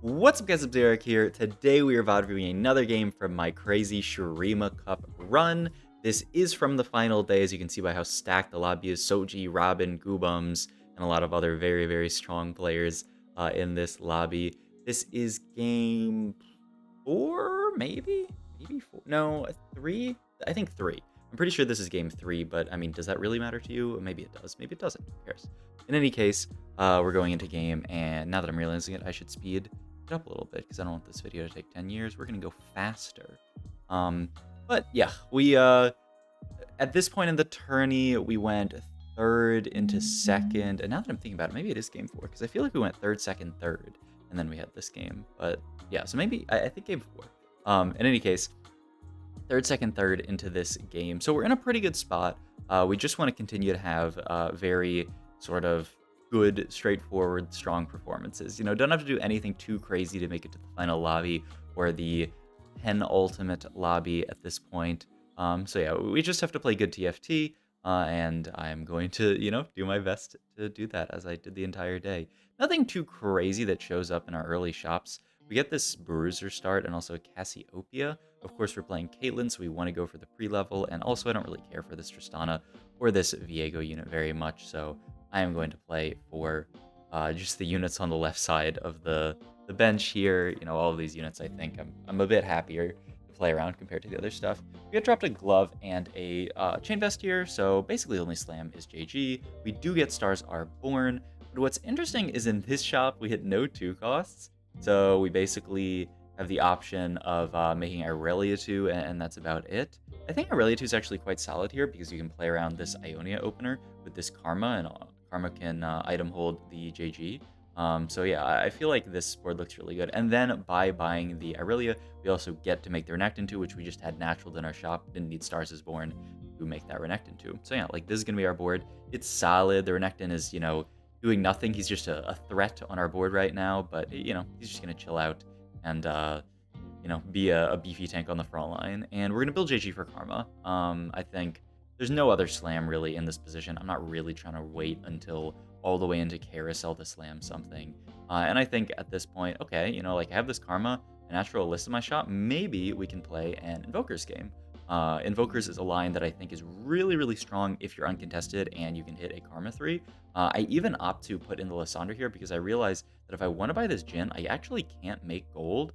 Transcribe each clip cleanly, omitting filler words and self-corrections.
What's up guys, it's Derek here. Today we are VOD reviewing another game from my crazy Shurima Cup run. This is from the final day, as you can see by how stacked the lobby is. Soji, Robin, Goobums, and a lot of other very strong players in this lobby. This is game 4, maybe? Maybe 4? No, 3? I think 3. I'm pretty sure this is game 3, but I mean, does that really matter to you? Maybe it does, maybe it doesn't, who cares? In any case, we're going into game, and now that I'm realizing it, I should speed it up a little bit because I don't want this video to take 10 years. We're gonna go faster. But yeah, we at this point in the tourney, we went third into second, and now that I'm thinking about it, maybe it is game 4 because I feel like we went third, second, third, and then we had this game. But yeah, so maybe I think game 4. In any case, third, second, third into this game, so we're in a pretty good spot. We just want to continue to have very sort of good, straightforward, strong performances. You know, don't have to do anything too crazy to make it to the final lobby or the penultimate lobby at this point. So yeah, we just have to play good TFT, and I'm going to, you know, do my best to do that as I did the entire day. Nothing too crazy that shows up in our early shops. We get this Bruiser start and also a Cassiopeia. Of course, we're playing Caitlyn, so we want to go for the pre-level, and also I don't really care for this Tristana or this Viego unit very much, so I am going to play for just the units on the left side of the bench here. You know, all of these units, I think I'm a bit happier to play around compared to the other stuff. We had dropped a glove and a chain vest here, so basically the only slam is JG. We do get Stars Are Born, but what's interesting is in this shop we hit no 2 costs, so we basically have the option of making Irelia 2, and that's about it. I think Irelia 2 is actually quite solid here because you can play around this Ionia opener with this Karma, and Karma can item hold the JG. So yeah, I feel like this board looks really good. And then by buying the Irelia, we also get to make the Renekton 2, which we just had naturaled in our shop. Didn't need Stars is Born to make that Renekton 2. So yeah, like this is going to be our board. It's solid. The Renekton is, you know, doing nothing. He's just a threat on our board right now, but, you know, he's just going to chill out and, you know, be a beefy tank on the front line. And we're going to build JG for Karma. I think there's no other slam really in this position. I'm not really trying to wait until all the way into Carousel to slam something. And I think at this point, okay, you know, like I have this Karma, a natural list in my shop, maybe we can play an Invokers game. Invokers is a line that I think is really strong if you're uncontested and you can hit a Karma 3. I even opt to put in the Lysandra here because I realize that if I want to buy this Jhin, I actually can't make gold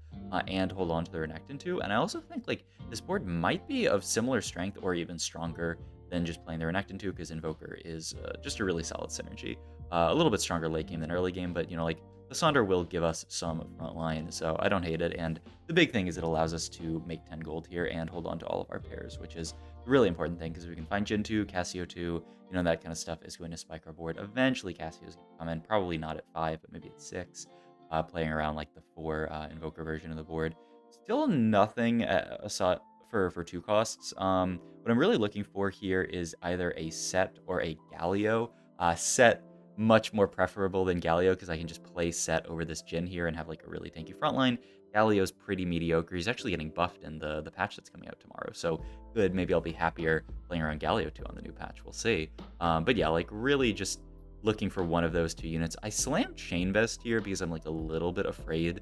and hold on to the Renekton 2. And I also think like this board might be of similar strength or even stronger than just playing the Renekton 2 because Invoker is just a really solid synergy. A little bit stronger late game than early game, but you know, like Lysandra will give us some front line, so I don't hate it. And the big thing is it allows us to make 10 gold here and hold on to all of our pairs, which is a really important thing because we can find Jhin 2, Cassio 2, you know, that kind of stuff is going to spike our board. Eventually Cassio's going to come in, probably not at 5, but maybe at 6, playing around like the 4 Invoker version of the board. Still nothing aside for 2 costs. What I'm really looking for here is either a Set or a Galio. Set much more preferable than Galio because I can just play Set over this Jhin here and have like a really tanky frontline. Galio's pretty mediocre. He's actually getting buffed in the patch that's coming out tomorrow, so good. Maybe I'll be happier playing around Galio 2 on the new patch. We'll see. But yeah, like really just looking for one of those 2 units. I slammed Chain Vest here because I'm like a little bit afraid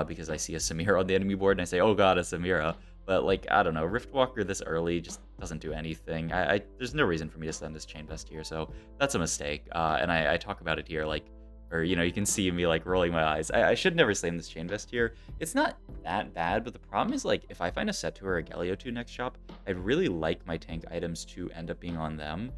because I see a Samira on the enemy board and I say, oh god, a Samira. But like, I don't know, Riftwalker this early just doesn't do anything. There's no reason for me to send this Chain Vest here, so that's a mistake. And I talk about it here, like, or, you know, you can see me like rolling my eyes. I should never slam this Chain Vest here. It's not that bad, but the problem is like, if I find a Set 2 or a Galio 2 next shop, I'd really like my tank items to end up being on them.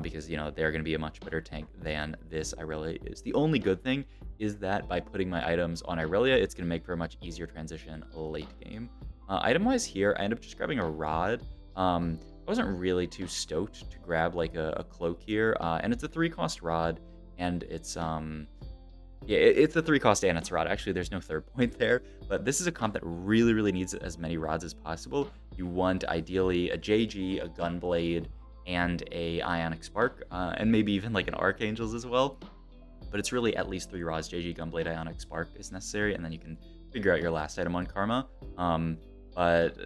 Because, you know, they're going to be a much better tank than this Irelia is. The only good thing is that by putting my items on Irelia, it's going to make for a much easier transition late game. Item-wise here, I end up just grabbing a Rod. I wasn't really too stoked to grab like a cloak here, and it's a 3-cost Rod, and it's yeah, it's a 3-cost and it's a Rod. Actually, there's no third point there, but this is a comp that really needs as many rods as possible. You want ideally a JG, a Gunblade, and a Ionic Spark, and maybe even like an Archangels as well. But it's really at least 3 rods. JG, Gunblade, Ionic Spark is necessary, and then you can figure out your last item on Karma. But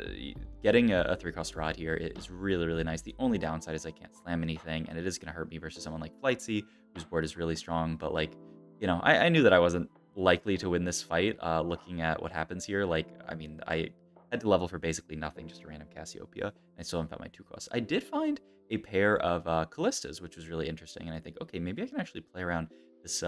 getting a 3-cost Rod here is really nice. The only downside is I can't slam anything, and it is going to hurt me versus someone like Flightsy, whose board is really strong. But like, you know, I knew that I wasn't likely to win this fight, looking at what happens here. Like, I mean, I had to level for basically nothing, just a random Cassiopeia. I still haven't found my 2 costs. I did find a pair of Callistas, which was really interesting, and I think, okay, maybe I can actually play around this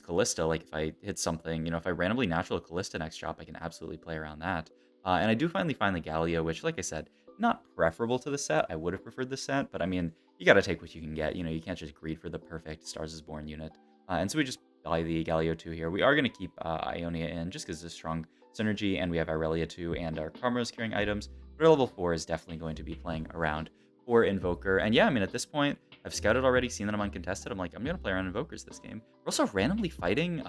Callista. Like, if I hit something, if I randomly natural a Callista next chop, I can absolutely play around that. And I do finally find the Galio, which, like I said, not preferable to the set. I would have preferred the set, but I mean, you got to take what you can get. You can't just greed for the perfect Stars is Born unit. And so we just buy the Galio 2 here. We are going to keep Ionia in just because it's a strong synergy, and we have Aurelia 2 and our Karma's carrying items. But our level 4 is definitely going to be playing around for Invoker. And yeah, I mean, at this point, I've scouted already, seen that I'm uncontested. I'm like, I'm going to play around Invokers this game. We're also randomly fighting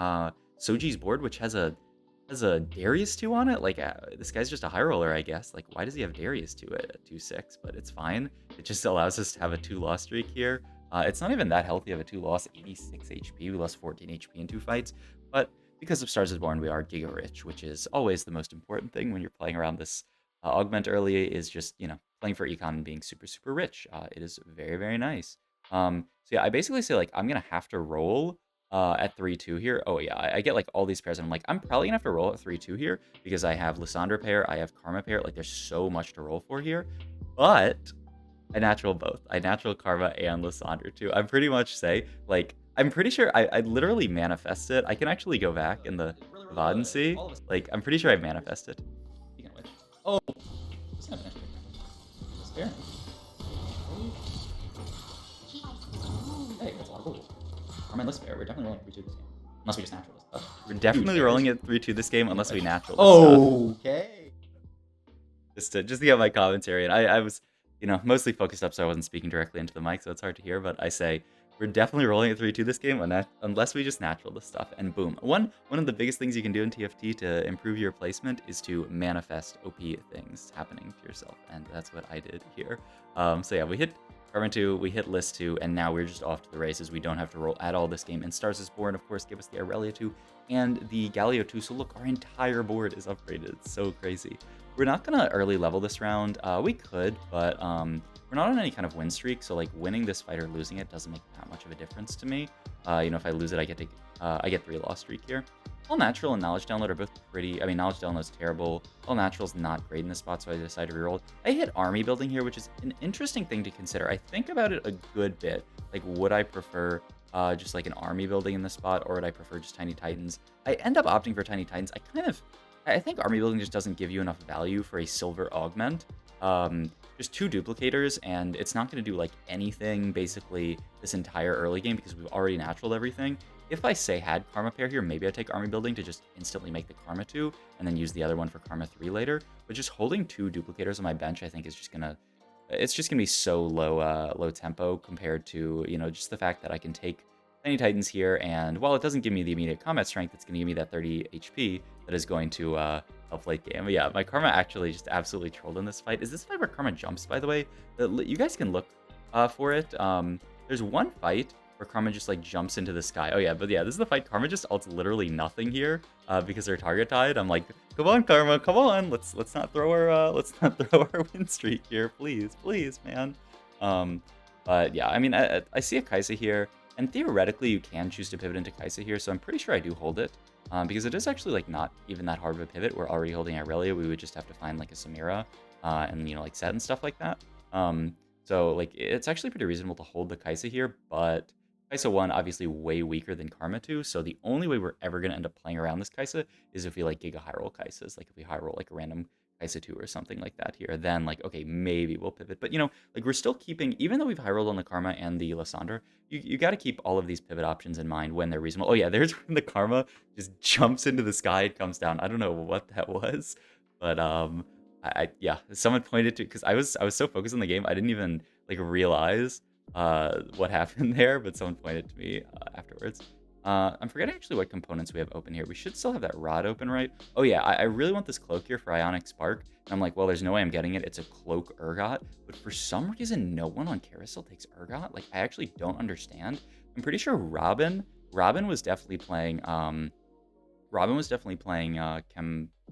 Soji's board, which has a Darius 2 on it. Like, this guy's just a high roller, I guess. Like, why does he have Darius 2 at 2-6? But it's fine. It just allows us to have a 2-loss streak here. It's not even that healthy of a 2-loss, 86 HP. We lost 14 HP in 2 fights. But because of Stars is Born, we are Giga Rich, which is always the most important thing when you're playing around this augment early, is just, playing for Econ and being super, super rich. It is very, very nice. So yeah, I basically say, like, I'm going to have to roll at 3-2 here. Oh yeah, I get like all these pairs, and I'm like, I'm probably gonna have to roll at 3-2 here because I have Lysandra pair, I have Karma pair. Like, there's so much to roll for here. But I natural both. I natural Karma and Lysandra too. I'm pretty much say, like, I'm pretty sure I literally manifest it. I can actually go back in the VOD and see. Like, I'm pretty sure I manifested. Oh, this kind of fair. Hey, that's a lot of gold. Karma and Lisfair, we're definitely rolling 3-2 this game. Unless we just natural this stuff. We're definitely rolling it 3-2 this game unless we natural this stuff. Okay. Just to get my commentary. And I was, mostly focused up so I wasn't speaking directly into the mic, so it's hard to hear. But I say, we're definitely rolling at 3-2 this game unless we just natural this stuff. And boom. One of the biggest things you can do in TFT to improve your placement is to manifest OP things happening to yourself. And that's what I did here. So yeah, we hit Karma 2, we hit List 2, and now we're just off to the races. We don't have to roll at all this game. And Stars is Born, of course, give us the Aurelia 2 and the Galio 2. So look, our entire board is upgraded. It's so crazy. We're not going to early level this round. We could, but we're not on any kind of win streak. So like winning this fight or losing it doesn't make that much of a difference to me. If I lose it, I get 3-loss streak here. All Natural and Knowledge Download are both pretty. I mean, Knowledge Download is terrible. All Natural's not great in this spot, so I decided to reroll. I hit Army Building here, which is an interesting thing to consider. I think about it a good bit. Like, would I prefer just like an Army Building in this spot, or would I prefer just Tiny Titans? I end up opting for Tiny Titans. I think Army Building just doesn't give you enough value for a silver augment. Just 2 duplicators, and it's not going to do like anything basically this entire early game because we've already naturaled everything. If I say had Karma pair here, maybe I take Army Building to just instantly make the Karma 2 and then use the other one for Karma 3 later. But just holding 2 duplicators on my bench, I think, is just gonna be so low tempo compared to just the fact that I can take Tiny Titans here, and while it doesn't give me the immediate combat strength, it's going to give me that 30 HP that is going to help late game. But yeah, my Karma actually just absolutely trolled in this fight. Is this fight where Karma jumps, by the way? You guys can look for it. There's one fight where Karma just like jumps into the sky. Oh yeah, but yeah, this is the fight. Karma just ults literally nothing here because they're target tied. I'm like, come on, Karma, come on. Let's not throw our win streak here, please, man. But yeah, I mean, I see a Kaisa here. And theoretically, you can choose to pivot into Kaisa here, so I'm pretty sure I do hold it. Because it is actually like not even that hard of a pivot. We're already holding Aurelia. We would just have to find like a Samira and like set and stuff like that. So like it's actually pretty reasonable to hold the Kaisa here, but Kaisa 1 obviously way weaker than Karma 2, so the only way we're ever going to end up playing around this Kaisa is if we like Giga High Roll Kaisas, like if we high roll like a random Kaisa 2 or something like that here, then like, okay, maybe we'll pivot. But like we're still keeping, even though we've high rolled on the Karma and the Lysandra, you got to keep all of these pivot options in mind when they're reasonable. Oh yeah, there's when the Karma just jumps into the sky, it comes down. I don't know what that was, but yeah, someone pointed to, because I was so focused on the game, I didn't even like realize what happened there, but someone pointed to me afterwards. I'm forgetting actually what components we have open here. We should still have that rod open, right? Oh yeah, I really want this cloak here for Ionic Spark. And I'm like, well, there's no way I'm getting it. It's a cloak Urgot. But for some reason, no one on Carousel takes Urgot. Like, I actually don't understand. I'm pretty sure Robin was definitely playing,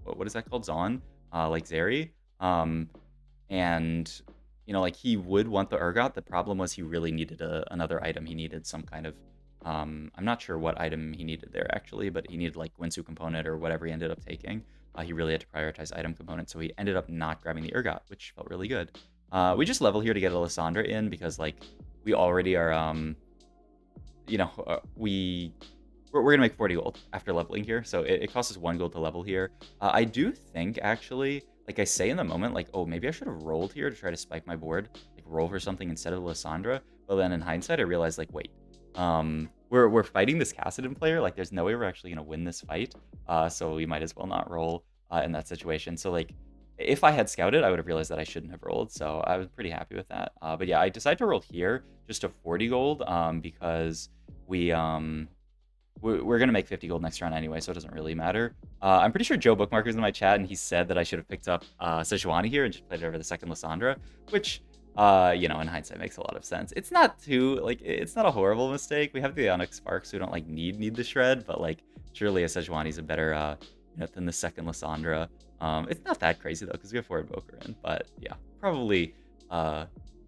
what is that called? Zon, like Zeri. And, like, he would want the Urgot. The problem was he really needed another item. He needed some kind of I'm not sure what item he needed there actually, but he needed like Winsu component or whatever he ended up taking. He really had to prioritize item component, so he ended up not grabbing the Urgot, which felt really good. We just level here to get a Lysandra in because like we already are, you know, we're gonna make 40 gold after leveling here, so it costs us 1 gold to level here. I do think actually, like I say in the moment, like, oh, maybe I should have rolled here to try to spike my board, like roll for something instead of Lysandra. But then in hindsight, I realized like, wait, we're fighting this Cassidon player. Like, there's no way we're actually gonna win this fight. So we might as well not roll in that situation. So like, if I had scouted, I would have realized that I shouldn't have rolled. So I was pretty happy with that. But yeah, I decided to roll here just to 40 gold because we're going to make 50 gold next round anyway, so it doesn't really matter. I'm pretty sure Joe Bookmarker's in my chat, and he said that I should have picked up Sejuani here and just played it over the second Lysandra, which, you know, in hindsight makes a lot of sense. It's not too, like, it's not a horrible mistake. We have the Onyx Sparks, so we don't, like, need the shred, but, like, surely a Sejuani's a better than the second Lysandra. It's not that crazy, though, because we have 4 Invoker in, but, yeah, probably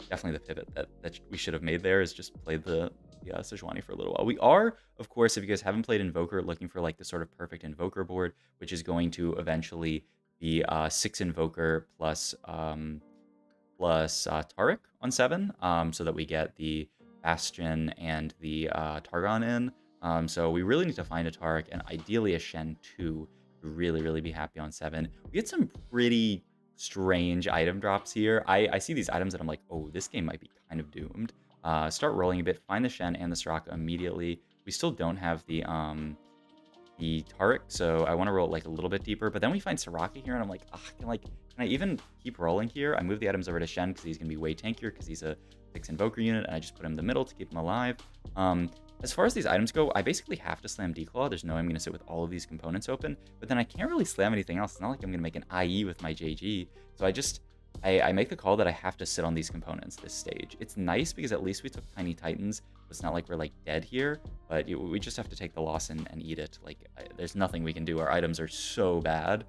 definitely the pivot that we should have made there is just play the Sejuani for a little while. We are, of course, if you guys haven't played Invoker, looking for like the sort of perfect Invoker board, which is going to eventually be 6 Invoker plus Taric on 7, so that we get the Bastion and the Targon in. So we really need to find a Taric and ideally a Shen 2 to really be happy on 7. We get some pretty strange item drops here. I see these items and I'm like, oh, this game might be kind of doomed. Start rolling a bit, find the Shen and the Soraka immediately. We still don't have the Taric, so I want to roll like a little bit deeper. But then we find Soraka here, and I'm like, can I even keep rolling here? I move the items over to Shen because he's gonna be way tankier because he's a 6 Invoker unit, and I just put him in the middle to keep him alive. As far as these items go, I basically have to slam Declaw. There's no way I'm going to sit with all of these components open, but then I can't really slam anything else. It's not like I'm going to make an IE with my JG. So I make the call that I have to sit on these components this stage. It's nice because at least we took Tiny Titans. It's not like we're like dead here, but we just have to take the loss and eat it. Like there's nothing we can do. Our items are so bad.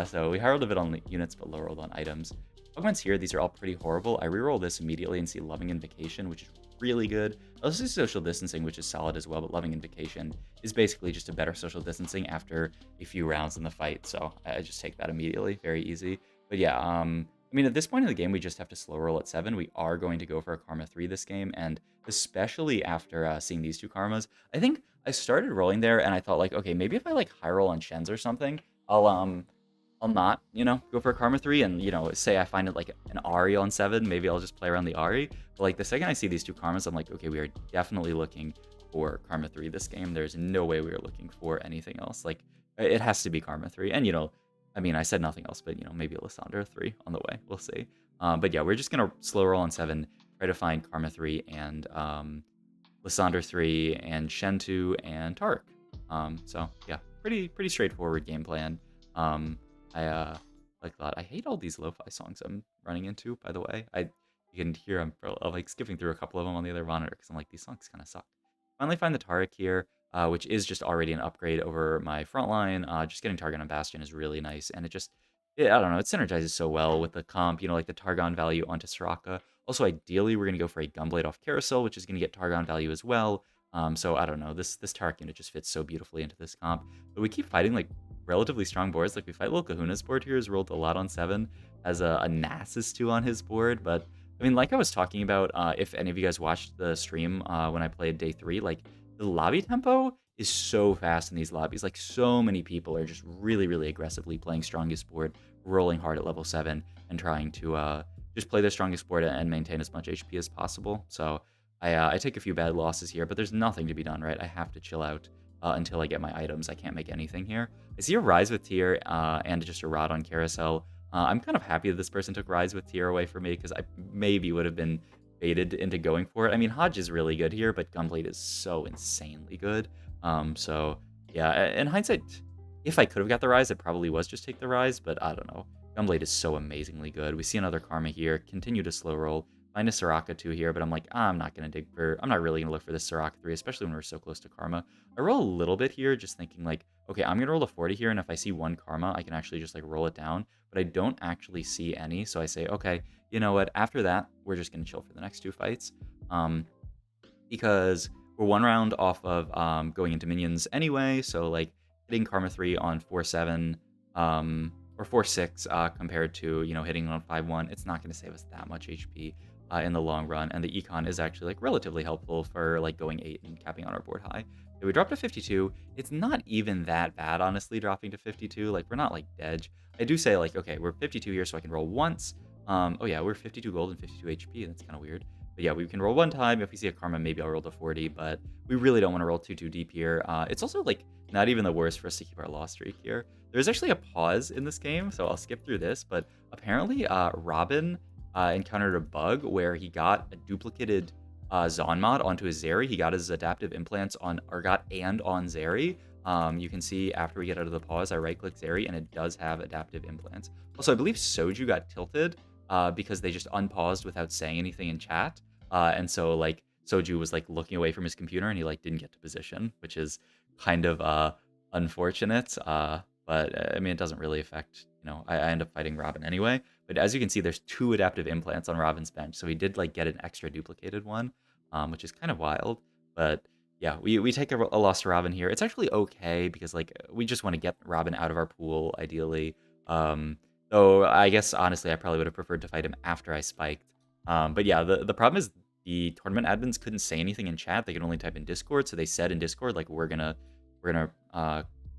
So we high rolled a bit on the units, but low rolled on items. Pokemon's here, these are all pretty horrible. I reroll this immediately and see Loving Invocation, which is really good. I also see Social Distancing, which is solid as well, but Loving Invocation is basically just a better Social Distancing after a few rounds in the fight, so I just take that immediately. Very easy. But yeah, I mean, at this point in the game, we just have to slow roll at 7. We are going to go for a Karma 3 this game, and especially after seeing these two Karmas, I think I started rolling there, and I thought, like, okay, maybe if I, like, high roll on Shens or something, I'll not, go for a Karma 3 and, say I find it like an Ari on 7, maybe I'll just play around the Ari. But like the second I see these two Karmas, I'm like, okay, we are definitely looking for Karma 3 this game. There's no way we are looking for anything else. Like, it has to be Karma 3. And, I mean, I said nothing else, but, maybe a Lysandra 3 on the way. We'll see. But yeah, we're just going to slow roll on 7, try to find Karma 3 and Lysandra 3 and Shen 2 and Taric. So yeah, pretty straightforward game plan. I like that. I hate all these lo-fi songs I'm running into, by the way. You can hear I'm like skipping through a couple of them on the other monitor because I'm like, these songs kind of suck. Finally find the Taric here, which is just already an upgrade over my front line. Just getting Targon and Bastion is really nice, and I don't know, it synergizes so well with the comp, like the Targon value onto Soraka. Also, ideally, we're going to go for a Gunblade off Carousel, which is going to get Targon value as well. So I don't know, this Taric unit just fits so beautifully into this comp. But we keep fighting like relatively strong boards. Like we fight Lil Kahuna's board here, has rolled a lot on 7, has a Nasus 2 on his board. But I mean, like I was talking about, if any of you guys watched the stream when I played day 3, like the lobby tempo is so fast in these lobbies. Like so many people are just really aggressively playing strongest board, rolling hard at level 7 and trying to just play their strongest board and maintain as much HP as possible. So I take a few bad losses here, but there's nothing to be done, right? I have to chill out until I get my items. I can't make anything here. I see a Rise with Tier and just a Rod on Carousel. I'm kind of happy that this person took Rise with Tier away from me because I maybe would have been baited into going for it. I mean, Hodge is really good here, but Gunblade is so insanely good. So yeah, in hindsight, if I could have got the Rise, it probably was just take the Rise, but I don't know. Gunblade is so amazingly good. We see another Karma here, continue to slow roll. Find a Soraka 2 here, but I'm like, I'm not really going to look for this Soraka 3, especially when we're so close to Karma. I roll a little bit here, just thinking like, okay, I'm going to roll a 40 here, and if I see one Karma, I can actually just like roll it down, but I don't actually see any, so I say, okay, you know what, after that, we're just going to chill for the next 2 fights, because we're 1 round off of going into minions anyway, so like hitting Karma 3 on 4-7 or 4-6 compared to, you know, hitting on 5-1, it's not going to save us that much HP in the long run. And the Econ is actually like relatively helpful for like going 8 and capping on our board high. So we dropped to 52. It's not even that bad, honestly, dropping to 52. Like, we're not like dead. I do say like, okay, we're 52 here, so I can roll once. Oh yeah, we're 52 gold and 52 HP. That's kind of weird. But yeah, we can roll one time. If we see a Karma, maybe I'll roll to 40, but we really don't want to roll too deep here. It's also like not even the worst for us to keep our loss streak here. There's actually a pause in this game, so I'll skip through this, but apparently Robin encountered a bug where he got a duplicated Zon mod onto his Zeri. He got his adaptive implants on, or got and on Zeri. You can see after we get out of the pause, I right-click Zeri, and it does have adaptive implants. Also, I believe Soju got tilted because they just unpaused without saying anything in chat. And so, like, Soju was, like, looking away from his computer, and he, like, didn't get to position, which is kind of unfortunate. But, I mean, it doesn't really affect, you know, I end up fighting Robin anyway. But as you can see, there's 2 adaptive implants on Robin's bench, so he did, like, get an extra duplicated one, which is kind of wild. But yeah, we take a loss to Robin here. It's actually okay because like we just want to get Robin out of our pool, ideally. Though I guess honestly I probably would have preferred to fight him after I spiked. But yeah, the problem is the tournament admins couldn't say anything in chat. They could only type in Discord. So they said in Discord like we're gonna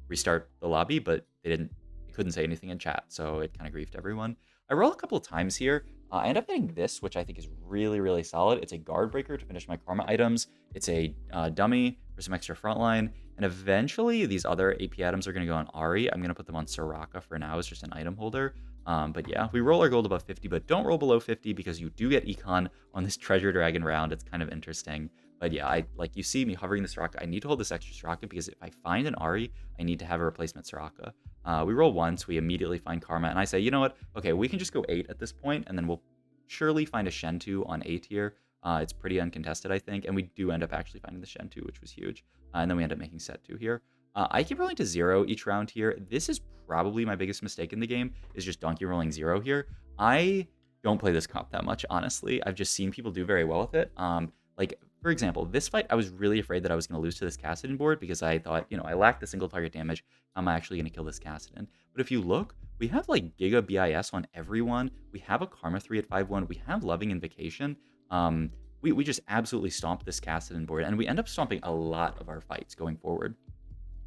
restart the lobby, but they couldn't say anything in chat. So it kind of griefed everyone. I roll a couple of times here. I end up getting this, which I think is really, really solid. It's a guard breaker to finish my karma items. It's a dummy for some extra frontline. And eventually, these other AP items are going to go on Ari. I'm going to put them on Soraka for now as just an item holder. But yeah, we roll our gold above 50, but don't roll below 50 because you do get Econ on this Treasure Dragon round. It's kind of interesting. But yeah, like you see me hovering the Soraka. I need to hold this extra Soraka because if I find an Ari, I need to have a replacement Soraka. We roll once, we immediately find Karma, and I say, you know what? Okay, we can just go 8 at this point, and then we'll surely find a Shen 2 on 8 here. It's pretty uncontested, I think, and we do end up actually finding the Shen 2, which was huge. And then we end up making set 2 here. I keep rolling to 0 each round here. This is probably my biggest mistake in the game, is just donkey rolling 0 here. I don't play this comp that much, honestly. I've just seen people do very well with it. Like, for example, this fight, I was really afraid that I was going to lose to this Kassadin board because I thought, you know, I lacked the single target damage. I'm actually going to kill this Kassadin. But if you look, we have like Giga BIS on everyone. We have a Karma 3 at 5-1. We have Loving Invocation. We just absolutely stomped this Kassadin board, and we end up stomping a lot of our fights going forward.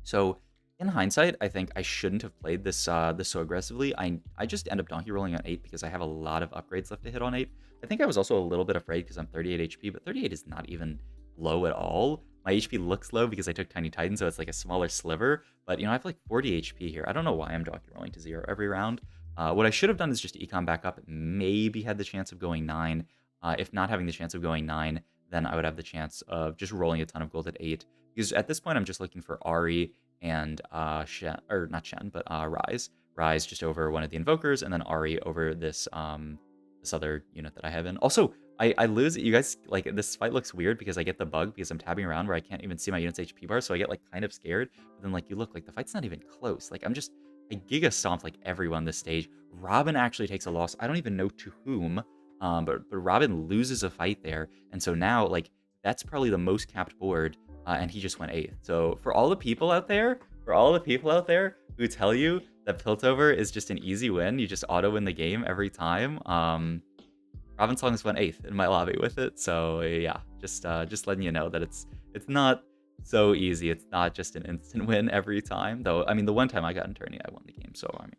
So in hindsight, I think I shouldn't have played this so aggressively. I just end up donkey rolling on 8 because I have a lot of upgrades left to hit on 8. I think I was also a little bit afraid because I'm 38 HP, but 38 is not even low at all. My HP looks low because I took Tiny Titan, so it's like a smaller sliver. But, you know, I have like 40 HP here. I don't know why I'm donkey rolling to 0 every round. What I should have done is just Econ back up. Maybe had the chance of going 9. If not having the chance of going 9, then I would have the chance of just rolling a ton of gold at 8. Because at this point, I'm just looking for Ari and Shen, or not Shen, but Rise. Rise just over one of the invokers, and then Ari over this this other unit that I have in. Also, I lose it. You guys, like, this fight looks weird because I get the bug because I'm tabbing around where I can't even see my unit's HP bar, so I get, like, kind of scared. But then, like, you look, like, the fight's not even close. Like, I giga stomped, like, everyone this stage. Robin actually takes a loss. I don't even know to whom, but Robin loses a fight there. And so now, like, that's probably the most capped board, and he just went 8th. So for all the people out there, who tell you that Piltover is just an easy win, you just auto win the game every time, Robin Songs went 8th in my lobby with it. So yeah, just letting you know that it's not so easy. It's not just an instant win every time, though. I mean, the one time I got in tourney, I won the game. So I mean,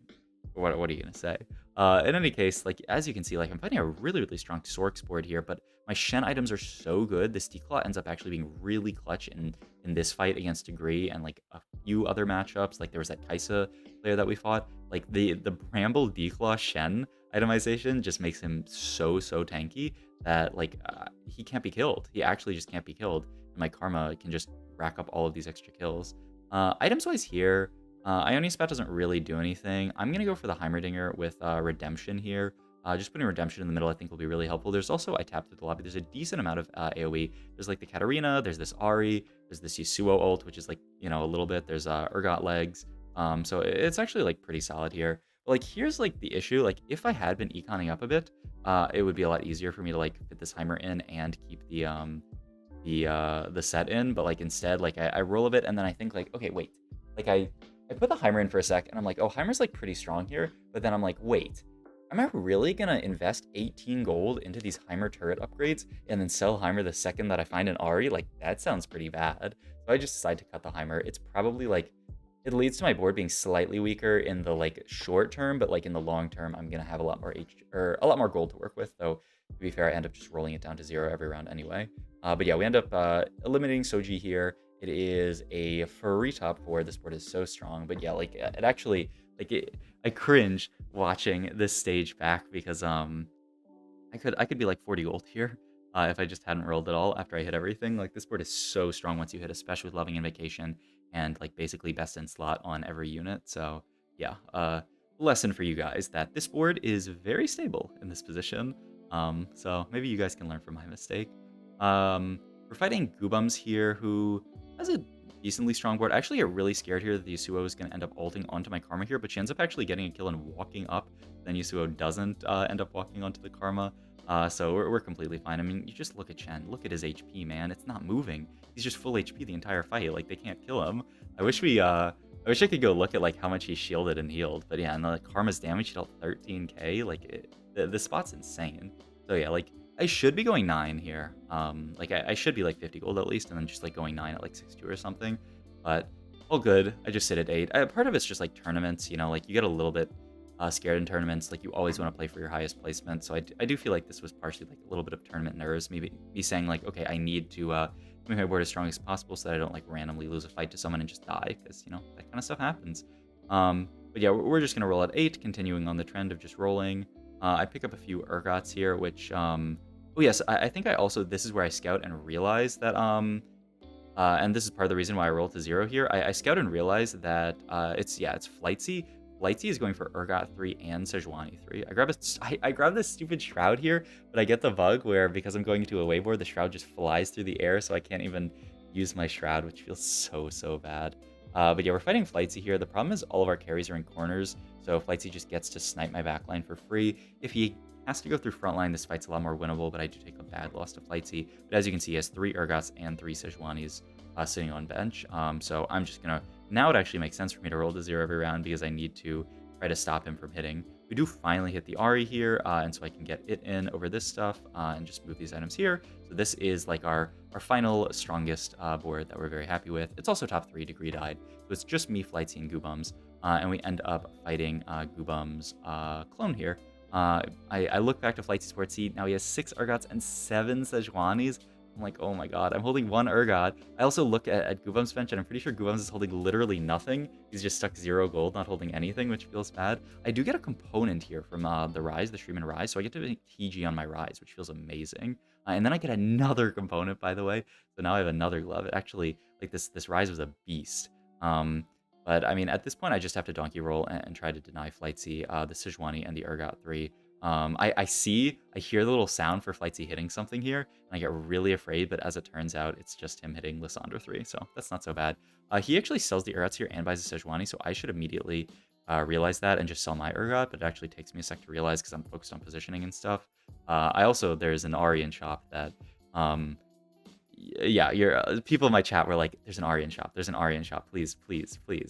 what are you gonna say? In any case, like, as you can see, like, I'm fighting a really, really strong Sorks board here, but my Shen items are so good. This Declaw ends up actually being really clutch in this fight against Degree and, like, a few other matchups. Like, there was that Kaisa player that we fought. Like, the Bramble Declaw Shen itemization just makes him so tanky that, like, he can't be killed. He actually just can't be killed. And my Karma can just rack up all of these extra kills. Items-wise here, Ionian Spat doesn't really do anything. I'm going to go for the Heimerdinger with Redemption here. Just putting Redemption in the middle I think will be really helpful. There's also, I tapped through the lobby, there's a decent amount of AoE. There's like the Katarina, there's this Ari, there's this Yasuo ult, which is like, you know, a little bit. There's Urgot legs. So it's actually like pretty solid here. But like, here's like the issue. Like, if I had been econing up a bit, it would be a lot easier for me to like fit this Heimer in and keep the the set in, but like instead, like I roll a bit and then I think like, okay, wait, like I put the Heimer in for a sec and I'm like, oh, Heimer's like pretty strong here, but then I'm like, wait, am I really gonna invest 18 gold into these Heimer turret upgrades and then sell Heimer the second that I find an Ahri? Like that sounds pretty bad. So I just decide to cut the Heimer. It's probably like it leads to my board being slightly weaker in the like short term, but like in the long term, I'm gonna have a lot more or a lot more gold to work with. Though to be fair, I end up just rolling it down to 0 every round anyway. But yeah, we end up eliminating Soji here. It is a free top 4. This board is so strong, but yeah, like it actually I cringe watching this stage back because I could be like 40 gold here if I just hadn't rolled at all after I hit everything. Like this board is so strong once you hit, especially with Loving Invocation and like basically best in slot on every unit. So yeah, lesson for you guys that this board is very stable in this position. So maybe you guys can learn from my mistake. We're fighting Goobums here, who has a decently strong board. I actually get really scared here that the Yasuo is going to end up ulting onto my Karma here, but she ends up actually getting a kill and walking up. Then Yasuo doesn't end up walking onto the Karma. So we're completely fine. I mean, you just look at Chen. Look at his HP, man. It's not moving. He's just full HP the entire fight. Like, they can't kill him. I wish I could go look at, like, how much he shielded and healed. But yeah, and the Karma's damage, he dealt 13k. Like, the spot's insane. So yeah, like, I should be going 9 here. Like, I should be, like, 50 gold at least, and then just, like, going 9 at, like, 6-2 or something. But all good. I just sit at 8. Part of it's just, like, tournaments, you know? Like, you get a little bit scared in tournaments. Like, you always want to play for your highest placement. So I do feel like this was partially, like, a little bit of tournament nerves. Maybe me saying, like, okay, I need to make my board as strong as possible so that I don't, like, randomly lose a fight to someone and just die. Because, you know, that kind of stuff happens. But yeah, we're just going to roll at 8, continuing on the trend of just rolling. I pick up a few Urgots here, which... oh, yes, I think I also... This is where I scout and realize that... and this is part of the reason why I roll to 0 here. I scout and realize that it's Flightsy. Flightsy is going for Urgot 3 and Sejuani 3. I grab this stupid Shroud here, but I get the bug where because I'm going into a wayboard, the Shroud just flies through the air, so I can't even use my Shroud, which feels so bad. But yeah, we're fighting Flightsy here. The problem is all of our carries are in corners, so Flightsy just gets to snipe my backline for free. If he has to go through frontline, this fight's a lot more winnable, but I do take a bad loss to Flightsy. But as you can see, he has 3 Urgots and 3 Sejuanis sitting on bench. So I'm just going to... Now it actually makes sense for me to roll to 0 every round because I need to try to stop him from hitting. We do finally hit the Ahri here, and so I can get it in over this stuff and just move these items here. So this is like our final strongest board that we're very happy with. It's also top 3 degree died, so it's just me, Flightsy, and Goobums. And we end up fighting Goobums' clone here. I look back to Flightsy's board, see now he has 6 Urgots and 7 Sejuanis. I'm like, oh my god, I'm holding 1 Urgot. I also look at Goobums' bench, and I'm pretty sure Goobums is holding literally nothing. He's just stuck 0 gold, not holding anything, which feels bad. I do get a component here from the Rise, the Shurima Rise, so I get to make TG on my Rise, which feels amazing. And then I get another component, by the way, so now I have another glove. It actually, like, this Rise was a beast. But, I mean, at this point, I just have to donkey roll and try to deny Flightsy, the Sejuani, and the Urgot 3. I hear the little sound for Flightsy hitting something here, and I get really afraid, but as it turns out, it's just him hitting Lissandra 3, so that's not so bad. He actually sells the Urgots here and buys a Sejuani, so I should immediately realize that and just sell my Urgot, but it actually takes me a sec to realize because I'm focused on positioning and stuff. There's an Arian shop that... yeah, people in my chat were like, there's an Arian shop, please.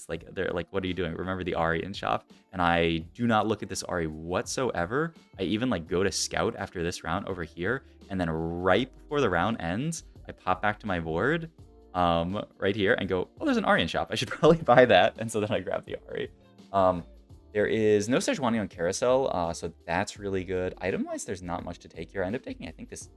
Like, they're like, what are you doing? Remember the Arian shop? And I do not look at this Ari whatsoever. I even like go to scout after this round over here, and then right before the round ends, I pop back to my board right here and go, oh, there's an Arian shop, I should probably buy that. And so then I grab the Ari. There is no Sejuani on carousel, so that's really good. Item-wise, there's not much to take here. I end up taking, I think, this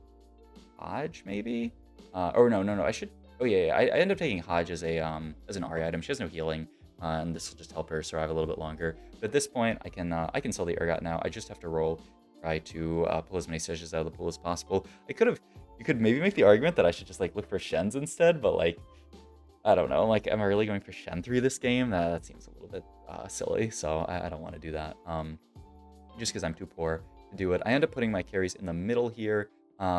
Hodge, maybe? No, I should... Oh, yeah, I end up taking Hodge as an Ahri item. She has no healing, and this will just help her survive a little bit longer. But at this point, I can sell the Urgot now. I just have to roll, try to pull as many Sejas out of the pool as possible. You could maybe make the argument that I should just, like, look for Shens instead, but, like, I don't know. Like, am I really going for Shen through this game? That seems a little bit silly, so I don't want to do that. Just because I'm too poor to do it. I end up putting my carries in the middle here,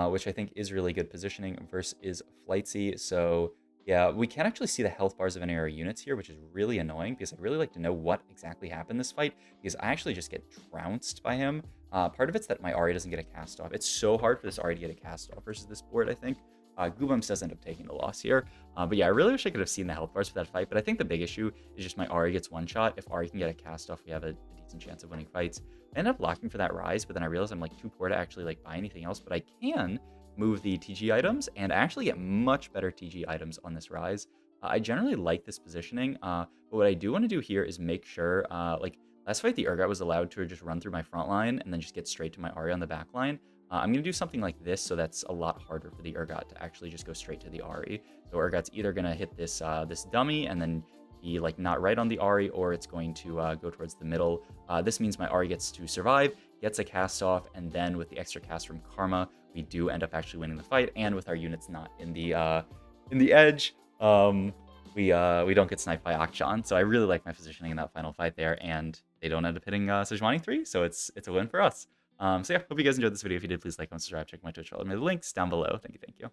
which I think is really good positioning versus Flightsy. So yeah, we can't actually see the health bars of any of our units here, which is really annoying because I'd really like to know what exactly happened this fight, because I actually just get trounced by him. Part of it's that my Ahri doesn't get a cast off. It's so hard for this Ahri to get a cast off versus this board, I think. Goobums does end up taking the loss here. But yeah, I really wish I could have seen the health bars for that fight. But I think the big issue is just my Ari gets one shot. If Ari can get a cast off, we have a decent chance of winning fights. I end up locking for that rise, but then I realized I'm like too poor to actually like buy anything else. But I can move the TG items and actually get much better TG items on this rise. I generally like this positioning, but what I do want to do here is make sure, like last fight the Urgot was allowed to just run through my front line and then just get straight to my Ari on the back line. I'm going to do something like this, so that's a lot harder for the Urgot to actually just go straight to the Ari. So Urgot's either going to hit this this dummy and then be like not right on the Ari, or it's going to go towards the middle. This means my Ari gets to survive, gets a cast off, and then with the extra cast from Karma, we do end up actually winning the fight. And with our units not in the edge, we don't get sniped by Akshan. So I really like my positioning in that final fight there, and they don't end up hitting Sejuani 3, so it's a win for us. So yeah, hope you guys enjoyed this video. If you did, please like, comment, subscribe, check my Twitch, all the links down below. Thank you.